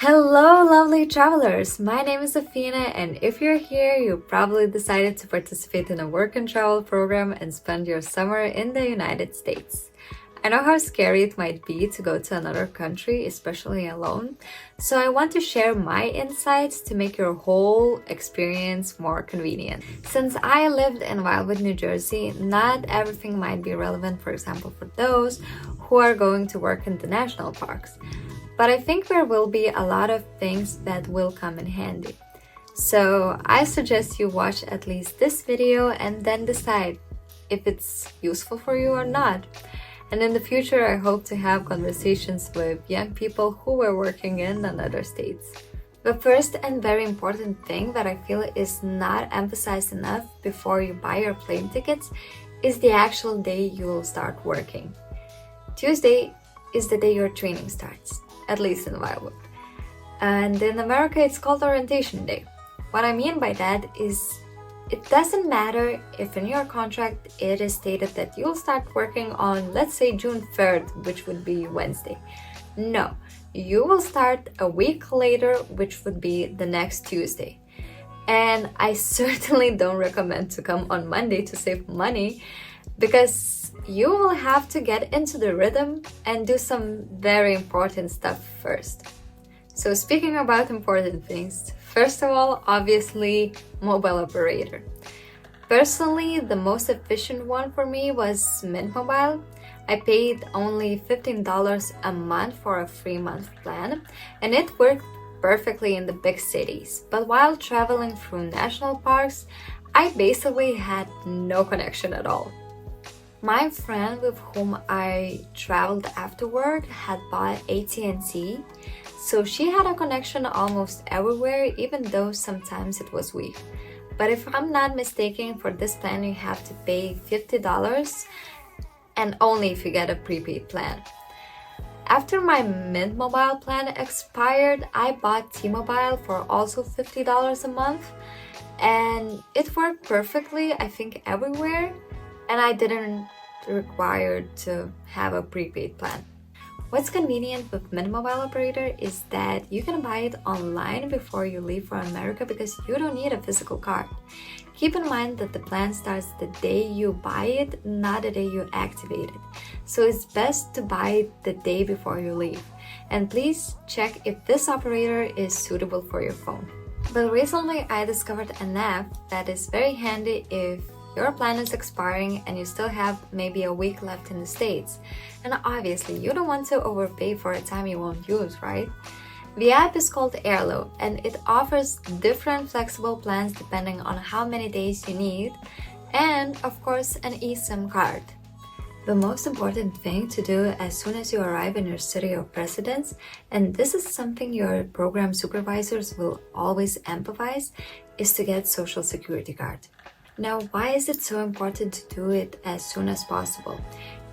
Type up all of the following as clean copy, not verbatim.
Hello, lovely travelers! My name is Afina, and if you're here, you probably decided to participate in a work and travel program and spend your summer in the United States. I know how scary it might be to go to another country, especially alone, so I want to share my insights to make your whole experience more convenient. Since I lived in Wildwood, New Jersey, not everything might be relevant, for example, for those who are going to work in the national parks. But I think there will be a lot of things that will come in handy. So I suggest you watch at least this video and then decide if it's useful for you or not. And in the future, I hope to have conversations with young people who are working in another states. The first and very important thing that I feel is not emphasized enough before you buy your plane tickets is the actual day you will start working. Tuesday is the day your training starts, at least in Wildwood. And in America, it's called Orientation Day. What I mean by that is it doesn't matter if in your contract it is stated that you'll start working on, let's say, June 3rd, which would be Wednesday. No, you will start a week later, which would be the next Tuesday. And I certainly don't recommend to come on Monday to save money, because you will have to get into the rhythm and do some very important stuff first. So speaking about important things, first of all, obviously, mobile operator. Personally, the most efficient one for me was Mint Mobile. I paid only $15 a month for a 3-month plan, and it worked perfectly in the big cities. But while traveling through national parks, I basically had no connection at all. My friend with whom I traveled after work had bought AT&T, so she had a connection almost everywhere, even though sometimes it was weak. But if I'm not mistaken, for this plan you have to pay $50, and only if you get a prepaid plan. After my Mint Mobile plan expired, I bought T-Mobile for also $50 a month, and it worked perfectly, I think, everywhere. And I didn't require to have a prepaid plan. What's convenient with Mint Mobile Operator is that you can buy it online before you leave for America because you don't need a physical card. Keep in mind that the plan starts the day you buy it, not the day you activate it. So it's best to buy it the day before you leave. And please check if this operator is suitable for your phone. But recently I discovered an app that is very handy if your plan is expiring and you still have maybe a week left in the States. And obviously, you don't want to overpay for a time you won't use, right? The app is called Airlo, and it offers different flexible plans depending on how many days you need, and of course, an eSIM card. The most important thing to do as soon as you arrive in your city of residence, and this is something your program supervisors will always emphasize, is to get Social Security card. Now, why is it so important to do it as soon as possible?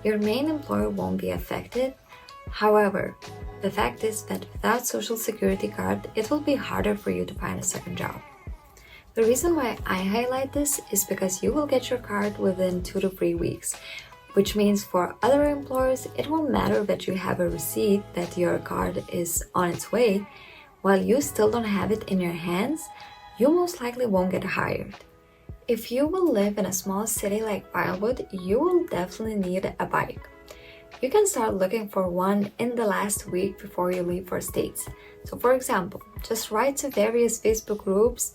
Your main employer won't be affected. However, the fact is that without Social Security card, it will be harder for you to find a second job. The reason why I highlight this is because you will get your card within 2 to 3 weeks, which means for other employers, it won't matter that you have a receipt that your card is on its way. While you still don't have it in your hands, you most likely won't get hired. If you will live in a small city like Wildwood, you will definitely need a bike. You can start looking for one in the last week before you leave for states. So for example, just write to various Facebook groups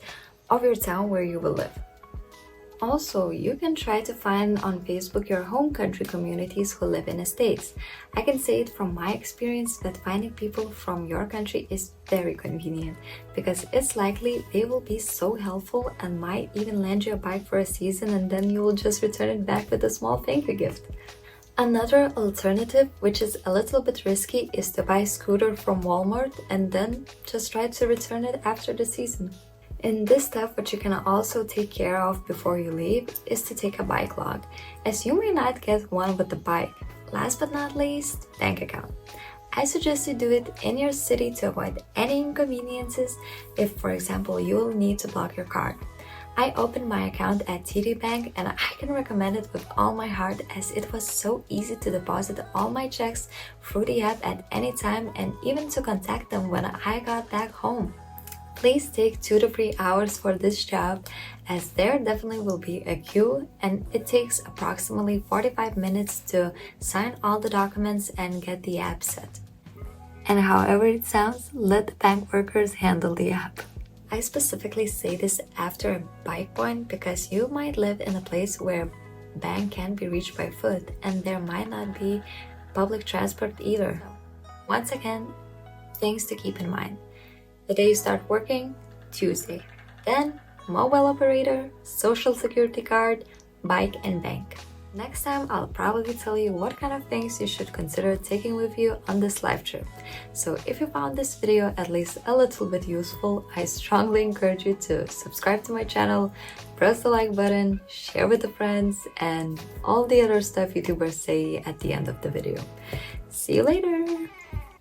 of your town where you will live. Also, you can try to find on Facebook your home country communities who live in the States. I can say it from my experience that finding people from your country is very convenient because it's likely they will be so helpful and might even lend you a bike for a season, and then you will just return it back with a small thank you gift. Another alternative, which is a little bit risky, is to buy a scooter from Walmart and then just try to return it after the season. In this step, what you can also take care of before you leave is to take a bike log, as you may not get one with the bike. Last but not least, bank account. I suggest you do it in your city to avoid any inconveniences if, for example, you will need to block your card. I opened my account at TD Bank and I can recommend it with all my heart as it was so easy to deposit all my checks through the app at any time and even to contact them when I got back home. Please take 2 to 3 hours for this job as there definitely will be a queue and it takes approximately 45 minutes to sign all the documents and get the app set. And however it sounds, let the bank workers handle the app. I specifically say this after a bike point because you might live in a place where bank can't be reached by foot and there might not be public transport either. Once again, things to keep in mind. The day you start working, Tuesday. Then, mobile operator, social security card, bike and bank. Next time, I'll probably tell you what kind of things you should consider taking with you on this life trip. So if you found this video at least a little bit useful, I strongly encourage you to subscribe to my channel, press the like button, share with the friends, and all the other stuff YouTubers say at the end of the video. See you later!